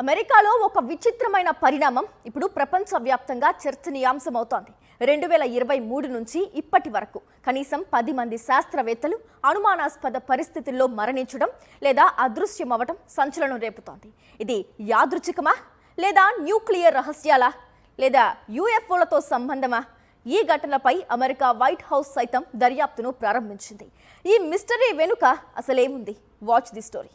అమెరికాలో ఒక విచిత్రమైన పరిణామం ఇప్పుడు ప్రపంచవ్యాప్తంగా చర్చనీయాంశమవుతోంది. 2023 నుంచి ఇప్పటి వరకు కనీసం 10 మంది శాస్త్రవేత్తలు అనుమానాస్పద పరిస్థితుల్లో మరణించడం లేదా అదృశ్యమవడం సంచలనం రేపుతోంది. ఇది యాదృచ్ఛికమా లేదా న్యూక్లియర్ రహస్యాలా లేదా యూఎఫ్ఓలతో సంబంధమా? ఈ ఘటనపై అమెరికా వైట్ హౌస్ సైతం దర్యాప్తును ప్రారంభించింది. ఈ మిస్టరీ వెనుక అసలేముంది? Watch the story.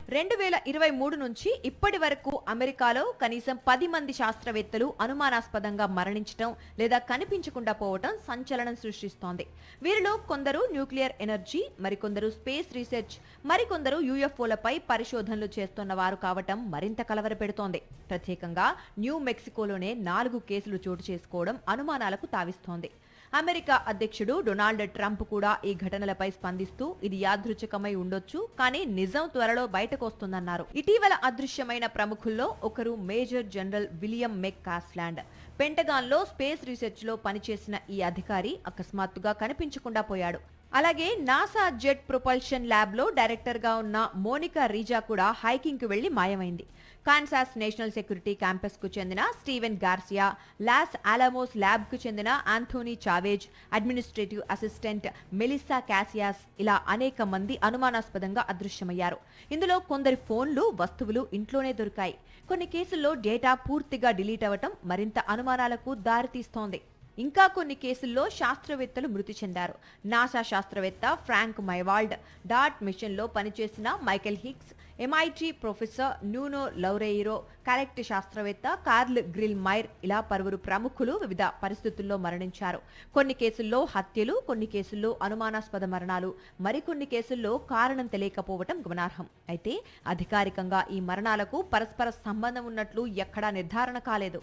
2023 నుంచి ఇప్పటి వరకు అమెరికాలో కనీసం 10 మంది శాస్త్రవేత్తలు అనుమానాస్పదంగా మరణించడం లేదా కనిపించకుండా పోవటం సంచలనం సృష్టిస్తోంది. వీరిలో కొందరు న్యూక్లియర్ ఎనర్జీ, మరికొందరు స్పేస్ రీసెర్చ్, మరికొందరు యూఎఫ్ఓలపై పరిశోధనలు చేస్తున్న వారు కావటం మరింత కలవరపెడుతోంది. ప్రత్యేకంగా న్యూ మెక్సికోలోనే 4 కేసులు చోటు చేసుకోవడం అనుమానాలకు తావిస్తోంది. అమెరికా అధ్యక్షుడు డొనాల్డ్ ట్రంప్ కూడా ఈ ఘటనలపై స్పందిస్తూ ఇది యాదృచ్ఛికమై ఉండొచ్చు, కానీ నిజం త్వరలో బయటకు వస్తుందన్నారు. ఇటీవల అదృశ్యమైన ప్రముఖుల్లో ఒకరు major general William McCasland. Pentagon లో స్పేస్ రీసెర్చ్ లో పనిచేసిన ఈ అధికారి అకస్మాత్తుగా కనిపించకుండా పోయాడు. అలాగే నాసా జెట్ ప్రొపల్షన్ ల్యాబ్ లో డైరెక్టర్ గా ఉన్న మోనికా రీజా కూడా హైకింగ్ కు వెళ్లి మాయమైంది. కాన్సాస్ నేషనల్ సెక్యూరిటీ క్యాంపస్ కు చెందిన Steven Garcia, Los Alamos lab కు చెందిన Anthony Chavez, administrative assistant Melissa Casias, ఇలా అనేక మంది అనుమానాస్పదంగా అదృశ్యమయ్యారు. ఇందులో కొందరి ఫోన్లు, వస్తువులు ఇంట్లోనే దొరికాయి. కొన్ని కేసుల్లో డేటా పూర్తిగా డిలీట్ అవ్వటం మరింత అనుమానాలకు దారితీస్తోంది. ఇంకా కొన్ని కేసుల్లో శాస్త్రవేత్తలు మృతి చెందారు. నాసా శాస్త్రవేత్త ఫ్రాంక్ మైవాల్డ్, డాట్ మిషన్ లో పనిచేసిన Michael Hicks, MIT professor Nuno Loureiro, Caltech శాస్త్రవేత్త కార్ల్ గ్రిల్ మైర్, ఇలా పలువురు ప్రముఖులు వివిధ పరిస్థితుల్లో మరణించారు. కొన్ని కేసుల్లో హత్యలు, కొన్ని కేసుల్లో అనుమానాస్పద మరణాలు, మరికొన్ని కేసుల్లో కారణం తెలియకపోవటం గమనార్హం. అయితే అధికారికంగా ఈ మరణాలకు పరస్పర సంబంధం ఉన్నట్లు ఎక్కడా నిర్ధారణ కాలేదు.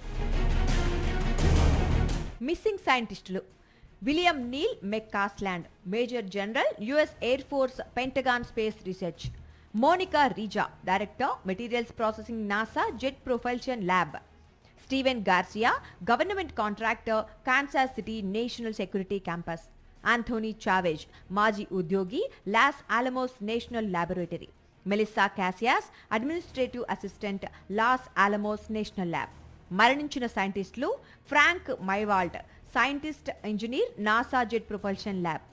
మిస్సింగ్ సైంటిస్టులు: William Neil McCasland, major general US air force Pentagon space research. Monica Reza, director materials processing NASA jet propulsion lab. Steven Garcia, government contractor Kansas city national security campus. Anthony Chavez, మాజీ ఉద్యోగి Los Alamos national laboratory. Melissa Casias, administrative assistant Los Alamos national lab. మరణించిన సైంటిస్టులు: Frank Maiwald, scientist engineer, NASA jet propulsion lab.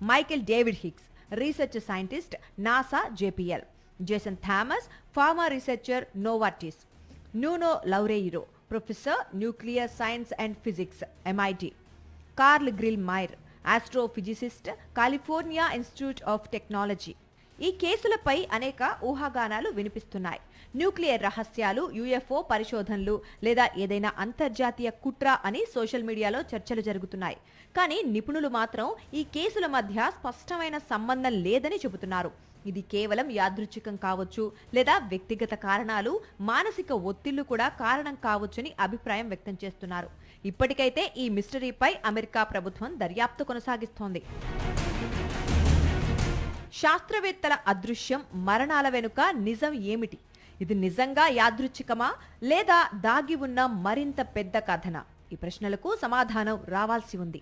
Michael David Hicks, research scientist, NASA JPL. Jason Thomas, pharma researcher, Novartis. Nuno Loureiro, professor, nuclear science and physics, MIT. Carl Grillmair, astrophysicist, California institute of technology. ఈ కేసులపై అనేక ఊహాగానాలు వినిపిస్తున్నాయి. Nuclear రహస్యాలు, UFO పరిశోధనలు లేదా ఏదైనా అంతర్జాతీయ కుట్ర అని సోషల్ మీడియాలో చర్చలు జరుగుతున్నాయి. కానీ నిపుణులు మాత్రం ఈ కేసుల మధ్య స్పష్టమైన సంబంధం లేదని చెబుతున్నారు. ఇది కేవలం యాదృచ్ఛికం కావచ్చు, లేదా వ్యక్తిగత కారణాలు, మానసిక ఒత్తిళ్లు కూడా కారణం కావచ్చని అభిప్రాయం వ్యక్తం చేస్తున్నారు. ఇప్పటికైతే ఈ మిస్టరీపై అమెరికా ప్రభుత్వం దర్యాప్తు కొనసాగిస్తోంది. శాస్త్రవేత్తల అదృశ్యం, మరణాల వెనుక నిజం ఏమిటి? ఇది నిజంగా యాదృచ్ఛికమా లేదా దాగి ఉన్న మరింత పెద్ద కథనా? ఈ ప్రశ్నలకు సమాధానం రావాల్సి ఉంది.